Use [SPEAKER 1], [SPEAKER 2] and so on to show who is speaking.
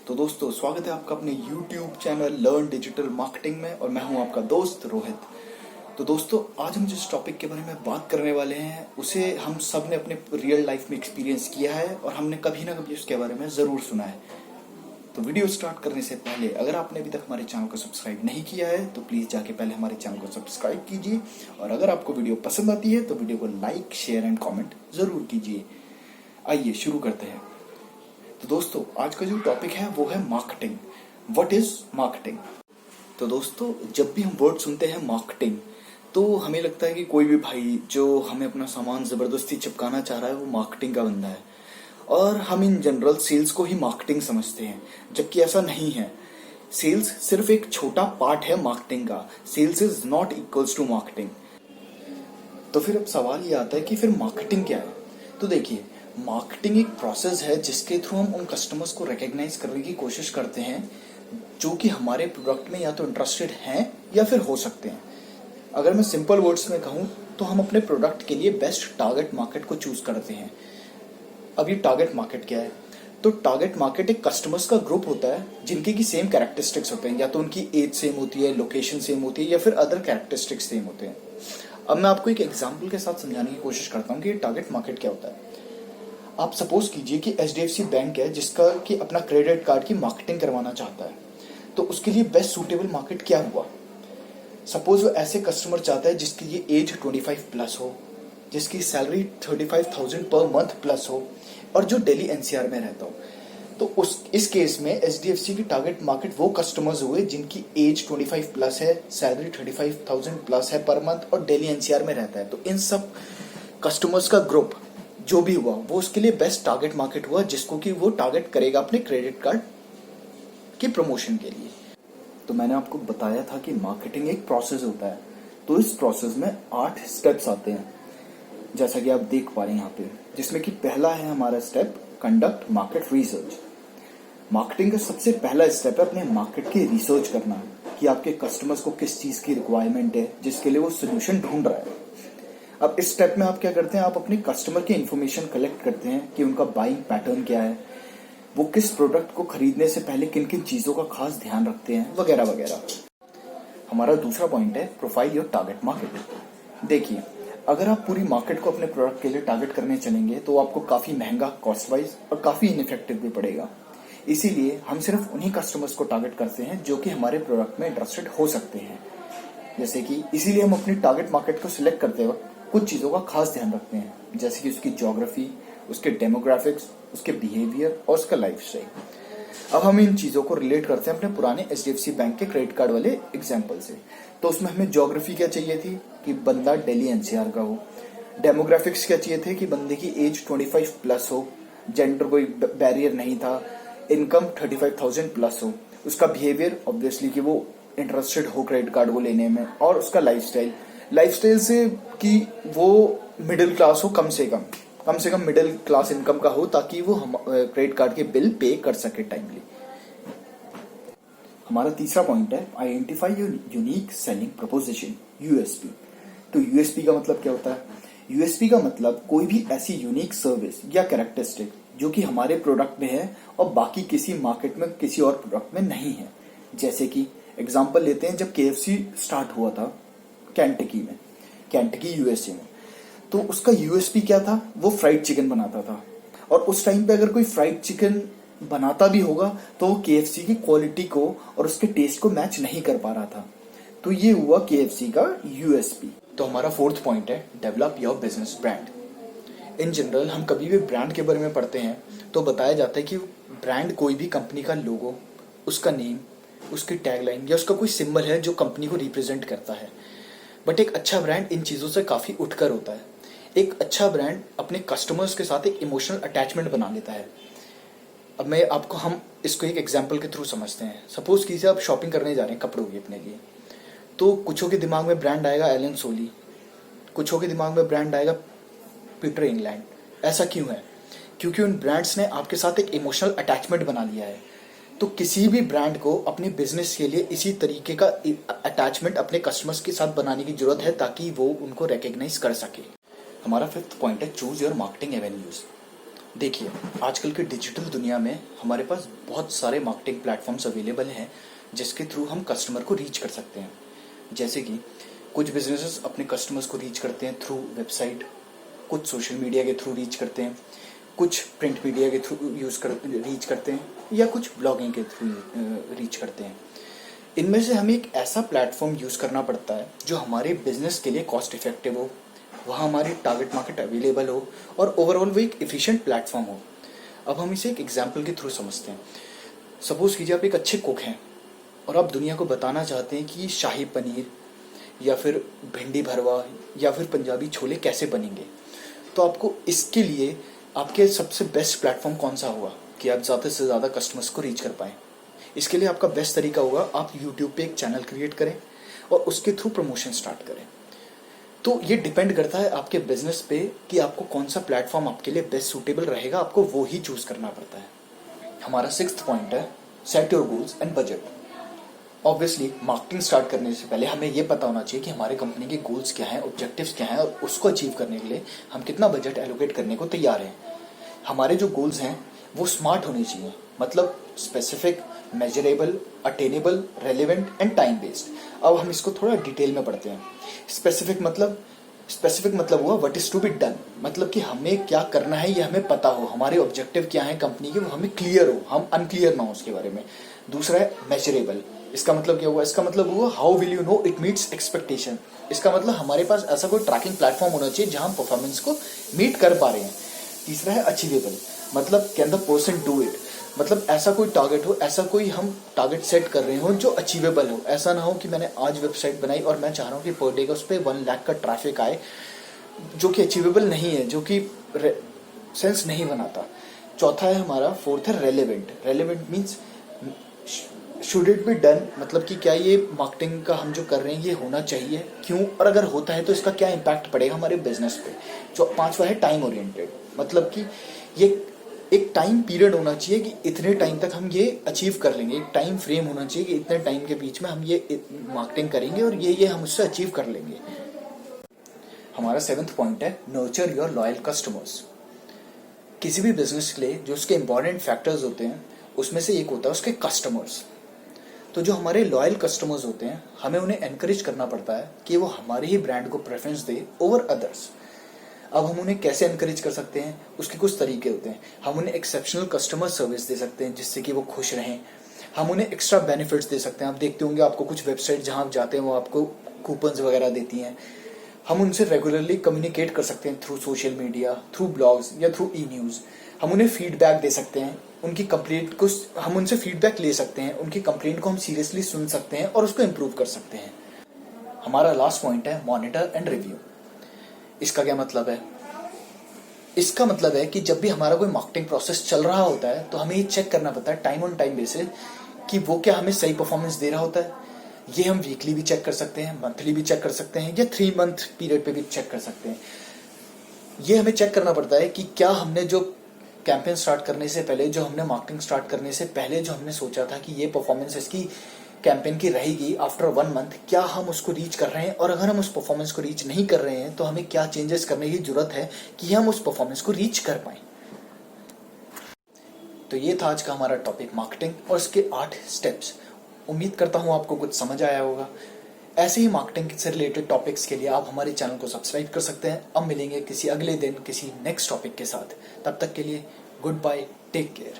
[SPEAKER 1] तो दोस्तों स्वागत है आपका अपने YouTube channel learn digital marketing में और मैं हूं आपका दोस्त रोहित। तो दोस्तों आज हम जिस टॉपिक के बारे में बात करने वाले हैं उसे हम सब ने अपने रियल लाइफ में एक्सपीरियंस किया है और हमने कभी ना कभी उसके बारे में ज़रूर सुना है। तो वीडियो स्टार्ट करने से पहले अगर आपने अभी तक हमारे चैनल को सब्सक्राइब नहीं किया है तो प्लीज़ जाके पहले हमारे चैनल को सब्सक्राइब कीजिए और अगर आपको वीडियो पसंद आती है तो वीडियो को लाइक शेयर एंड कॉमेंट ज़रूर कीजिए। आइए शुरू करते हैं। तो दोस्तों आज का जो टॉपिक है वो है मार्केटिंग। What is marketing? तो दोस्तों जब भी हम वर्ड सुनते हैं मार्केटिंग तो हमें लगता है कि कोई भी भाई जो हमें अपना सामान जबरदस्ती चिपकाना चाह रहा है वो मार्केटिंग का बंदा है और हम इन जनरल सेल्स को ही मार्केटिंग समझते हैं, जबकि ऐसा नहीं है। सेल्स सिर्फ एक छोटा पार्ट है मार्केटिंग का। Sales is not equals to marketing. तो फिर अब सवाल ये आता है कि फिर मार्केटिंग क्या है? तो देखिए, मार्केटिंग एक प्रोसेस है जिसके थ्रू हम उन कस्टमर्स को रिकॉग्नाइज करने की कोशिश करते हैं जो कि हमारे प्रोडक्ट में या तो इंटरेस्टेड हैं या फिर हो सकते हैं। अगर मैं सिंपल वर्ड्स में कहूँ तो हम अपने प्रोडक्ट के लिए बेस्ट टारगेट मार्केट को चूज करते हैं। अब ये टारगेट मार्केट क्या है? तो टारगेट मार्केट एक कस्टमर्स का ग्रुप होता है जिनके की सेम कैरेक्टरिस्टिक्स होते हैं, या तो उनकी एज सेम होती है, लोकेशन सेम होती है या फिर अदर कैरेक्टरिस्टिक्स सेम होते हैं। अब मैं आपको एक एग्जांपल के साथ समझाने की कोशिश करता हूँ कि ये टारगेट मार्केट क्या होता है। आप सपोज कीजिए कि HDFC बैंक है जिसका कि अपना क्रेडिट कार्ड की मार्केटिंग करवाना चाहता है, तो उसके लिए बेस्ट सूटेबल मार्केट क्या हुआ? सपोज वो ऐसे कस्टमर चाहता है जिसकी ये एज 25 प्लस हो, जिसकी सैलरी 35,000 पर मंथ प्लस हो और जो दिल्ली NCR में रहता हो। तो इस केस में HDFC की टारगेट मार्केट वो कस्टमर्स हुए जिनकी एज 25 प्लस है, सैलरी 35,000 प्लस है पर मंथ और दिल्ली NCR में रहता है। तो इन सब कस्टमर्स का ग्रुप जो भी हुआ वो उसके लिए बेस्ट टारगेट मार्केट हुआ जिसको कि वो टारगेट करेगा अपने क्रेडिट कार्ड की प्रमोशन के लिए। तो मैंने आपको बताया था कि मार्केटिंग एक प्रोसेस होता है। तो इस प्रोसेस में 8 स्टेप्स आते हैं जैसा कि आप देख पा रहे हैं यहाँ पे, जिसमें कि पहला है हमारा step conduct market research. Marketing का सबसे पहला स्टेप है अपने मार्केट की रिसर्च करना कि आपके कस्टमर्स को किस चीज की रिक्वायरमेंट है जिसके लिए वो सोल्यूशन ढूंढ रहा है। अब इस स्टेप में आप क्या करते हैं, आप अपने कस्टमर की इन्फॉर्मेशन कलेक्ट करते हैं कि उनका बाइंग पैटर्न क्या है, वो किस प्रोडक्ट को खरीदने से पहले किन किन चीजों का खास ध्यान रखते हैं, वगैरह वगैरह। हमारा दूसरा पॉइंट है प्रोफाइल योर टारगेट मार्केट। देखिए, अगर आप पूरी मार्केट को अपने प्रोडक्ट के लिए टारगेट करने चलेंगे तो आपको काफी महंगा कॉस्ट वाइज और काफी इनइफेक्टिव भी पड़ेगा। इसीलिए हम सिर्फ उन्हीं कस्टमर्स को टारगेट करते हैं जो कि हमारे प्रोडक्ट में इंटरेस्टेड हो सकते हैं। जैसे कि इसीलिए हम अपनी टारगेट मार्केट को सिलेक्ट करते वक्त कुछ चीज़ों का खास ध्यान रखते हैं, जैसे कि उसकी ज्योग्राफी, उसके डेमोग्राफिक्स, उसके बिहेवियर और उसका लाइफस्टाइल। अब हम इन चीज़ों को रिलेट करते हैं अपने पुराने HDFC बैंक के क्रेडिट कार्ड वाले एग्जाम्पल से। तो उसमें हमें ज्योग्राफी क्या चाहिए थी कि बंदा दिल्ली NCR का हो। डेमोग्राफिक्स क्या चाहिए थे कि बंदे की एज 25 प्लस हो, जेंडर कोई बैरियर नहीं था, इनकम 35,000 प्लस हो। उसका बिहेवियर ऑब्वियसली कि वो इंटरेस्टेड हो क्रेडिट कार्ड को लेने में, और उसका लाइफस्टाइल से कि वो मिडिल क्लास हो, कम से कम मिडिल क्लास इनकम का हो ताकि वो हम क्रेडिट कार्ड के बिल पे कर सके टाइमली। हमारा तीसरा पॉइंट है identify your unique selling proposition, USP। तो USP का मतलब क्या होता है? USP का मतलब कोई भी ऐसी यूनिक सर्विस या कैरेक्टरिस्टिक जो कि हमारे प्रोडक्ट में है और बाकी किसी मार्केट में किसी और प्रोडक्ट में नहीं है। जैसे कि एग्जांपल लेते हैं, जब KFC स्टार्ट हुआ था कैंटकी USA में, तो उसका USP क्या था? वो फ्राइड चिकन बनाता था और उस टाइम पे अगर कोई फ्राइड चिकन बनाता भी होगा तो वो KFC की क्वालिटी को और उसके टेस्ट को मैच नहीं कर पा रहा था। तो ये हुआ KFC का USP। तो हमारा फोर्थ पॉइंट है develop your business brand. In general हम कभी भी ब्रांड के बारे में पढ़ते हैं तो बताया जाता है कि ब्रांड कोई भी कंपनी का लोगो, उसका नेम, उसकी टैगलाइन या उसका कोई सिंबल है जो कंपनी को रिप्रेजेंट करता है। बट एक अच्छा ब्रांड इन चीज़ों से काफ़ी उठकर होता है। एक अच्छा ब्रांड अपने कस्टमर्स के साथ एक इमोशनल अटैचमेंट बना लेता है। अब हम इसको एक एग्जांपल के थ्रू समझते हैं। सपोज कीजिए आप शॉपिंग करने जा रहे हैं कपड़ों की अपने लिए, तो कुछों के दिमाग में ब्रांड आएगा एलन सोली, कुछों के दिमाग में ब्रांड आएगा पीटर इंग्लैंड। ऐसा क्यों है? क्योंकि उन ब्रांड्स ने आपके साथ एक इमोशनल अटैचमेंट बना लिया है। तो किसी भी ब्रांड को अपने बिजनेस के लिए इसी तरीके का अटैचमेंट अपने कस्टमर्स के साथ बनाने की जरूरत है ताकि वो उनको रिकॉग्नाइज कर सके। हमारा फिफ्थ पॉइंट है चूज योर मार्केटिंग एवेन्यूज। देखिए, आजकल के डिजिटल दुनिया में हमारे पास बहुत सारे मार्केटिंग प्लेटफॉर्म्स अवेलेबल हैं जिसके थ्रू हम कस्टमर को रीच कर सकते हैं। जैसे कि कुछ बिजनेसेस अपने कस्टमर्स को रीच करते हैं थ्रू वेबसाइट, कुछ सोशल मीडिया के थ्रू रीच करते हैं, कुछ प्रिंट मीडिया के थ्रू रीच करते हैं, या कुछ ब्लॉगिंग के थ्रू रीच करते हैं। इनमें से हमें एक ऐसा प्लेटफॉर्म यूज़ करना पड़ता है जो हमारे बिजनेस के लिए कॉस्ट इफेक्टिव हो, वहाँ हमारी टारगेट मार्केट अवेलेबल हो और ओवरऑल वो एक एफिशिएंट प्लेटफॉर्म हो। अब हम इसे एक एग्जाम्पल के थ्रू समझते हैं। सपोज कीजिए आप एक अच्छे कुक हैं और आप दुनिया को बताना चाहते हैं कि शाही पनीर या फिर भिंडी भरवा या फिर पंजाबी छोले कैसे बनेंगे। तो आपको इसके लिए आपके सबसे बेस्ट प्लेटफॉर्म कौन सा होगा कि आप ज़्यादा से ज़्यादा कस्टमर्स को रीच कर पाएँ। इसके लिए आपका बेस्ट तरीका होगा आप यूट्यूब पे एक चैनल क्रिएट करें और उसके थ्रू प्रमोशन स्टार्ट करें। तो ये डिपेंड करता है आपके बिजनेस पे कि आपको कौन सा प्लेटफॉर्म आपके लिए बेस्ट सूटेबल रहेगा, आपको वो ही चूज करना पड़ता है। हमारा 6th पॉइंट है set your goals and budget. Obviously marketing start करने से पहले हमें ये पता होना चाहिए कि हमारे कंपनी के गोल्स क्या हैं, ऑब्जेक्टिव्स क्या हैं और उसको अचीव करने के लिए हम कितना बजट एलोकेट करने को तैयार हैं। हमारे जो गोल्स हैं वो स्मार्ट होने चाहिए, मतलब specific, measurable, attainable, relevant and time based. अब हम इसको थोड़ा डिटेल में पढ़ते हैं। स्पेसिफिक मतलब हुआ what is to be done, मतलब कि हमें क्या करना है ये हमें पता हो, हमारे ऑब्जेक्टिव क्या है कंपनी के वो हमें क्लियर हो, हम अनक्लियर ना हो उसके बारे में। दूसरा है मेजरेबल। इसका मतलब क्या हुआ? इसका मतलब हुआ how will you know it meets expectation. इसका मतलब हमारे पास ऐसा कोई ट्रैकिंग प्लेटफॉर्म होना चाहिए जहां हम परफॉर्मेंस को मीट कर पा रहे हैं। तीसरा है अचीवेबल, मतलब can the person do it, मतलब ऐसा कोई टारगेट हो, ऐसा कोई हम टारगेट सेट कर रहे हो जो अचीवेबल हो। ऐसा ना हो कि मैंने आज वेबसाइट बनाई और मैं चाह रहा हूँ कि पर डे का उस पर 1 लाख का ट्रैफिक आए, जो कि अचीवेबल नहीं है, जो कि सेंस नहीं बनाता। चौथा है हमारा, फोर्थ है relevant. Relevant means should it be done, मतलब कि क्या ये मार्केटिंग का हम जो कर रहे हैं ये होना चाहिए, क्यों, और अगर होता है तो इसका क्या इम्पैक्ट पड़ेगा हमारे बिजनेस पे। जो पांचवा है टाइम ओरिएंटेड, मतलब कि ये एक टाइम पीरियड होना चाहिए कि इतने टाइम तक हम ये अचीव कर लेंगे। एक टाइम फ्रेम होना चाहिए कि इतने टाइम के बीच में हम ये मार्केटिंग करेंगे और ये हम उससे अचीव कर लेंगे। हमारा 7th पॉइंट है नर्चर योर लॉयल कस्टमर्स। किसी भी बिजनेस के लिए जो उसके इंपॉर्टेंट फैक्टर्स होते हैं उसमें से एक होता है उसके कस्टमर्स। तो जो हमारे लॉयल कस्टमर्स होते हैं हमें उन्हें एनकरेज करना पड़ता है कि वो हमारे ही ब्रांड को प्रेफरेंस दे ओवर अदर्स। अब हम उन्हें कैसे एनकरेज कर सकते हैं, उसके कुछ तरीके होते हैं। हम उन्हें एक्सेप्शनल कस्टमर सर्विस दे सकते हैं जिससे कि वो खुश रहें। हम उन्हें एक्स्ट्रा बेनिफिट्स दे सकते हैं। आप देखते होंगे आपको कुछ वेबसाइट जहां आप जाते हैं वो आपको कूपन्स वगैरह देती हैं। हम उनसे रेगुलरली कम्युनिकेट कर सकते हैं through social media, through blogs या थ्रू ई न्यूज़। हम उन्हें फीडबैक दे सकते हैं, उनकी कंप्लेंट को हम उनसे फीडबैक ले सकते हैं, उनकी कंप्लेंट को हम सीरियसली सुन सकते हैं और उसको इम्प्रूव कर सकते हैं। हमारा लास्ट पॉइंट है मॉनिटर एंड रिव्यू। इसका क्या मतलब है? इसका मतलब है कि जब भी हमारा कोई मार्केटिंग प्रोसेस चल रहा होता है तो हमें ये चेक करना पड़ता है टाइम ऑन टाइम बेसिस कि वो क्या हमें सही परफॉर्मेंस दे रहा होता है। ये हम वीकली भी चेक कर सकते हैं, मंथली भी चेक कर सकते हैं या 3 मंथ पीरियड पे भी चेक कर सकते हैं। ये हमें चेक करना पड़ता है कि क्या हमने जो कैंपेन स्टार्ट करने से पहले, जो हमने मार्केटिंग स्टार्ट करने से पहले जो हमने सोचा था कि ये परफॉर्मेंस इसकी कैंपेन की रहेगी आफ्टर 1 मंथ, क्या हम उसको रीच कर रहे हैं, और अगर हम उस परफॉर्मेंस को रीच नहीं कर रहे हैं तो हमें क्या चेंजेस करने की जरूरत है कि हम उस परफॉर्मेंस को रीच कर पाए। तो ये था आज का हमारा टॉपिक मार्केटिंग और इसके 8 स्टेप्स। उम्मीद करता हूँ आपको कुछ समझ आया होगा। ऐसे ही मार्केटिंग से रिलेटेड टॉपिक्स के लिए आप हमारे चैनल को सब्सक्राइब कर सकते हैं। अब मिलेंगे किसी अगले दिन किसी नेक्स्ट टॉपिक के साथ। तब तक के लिए गुड बाय, टेक केयर।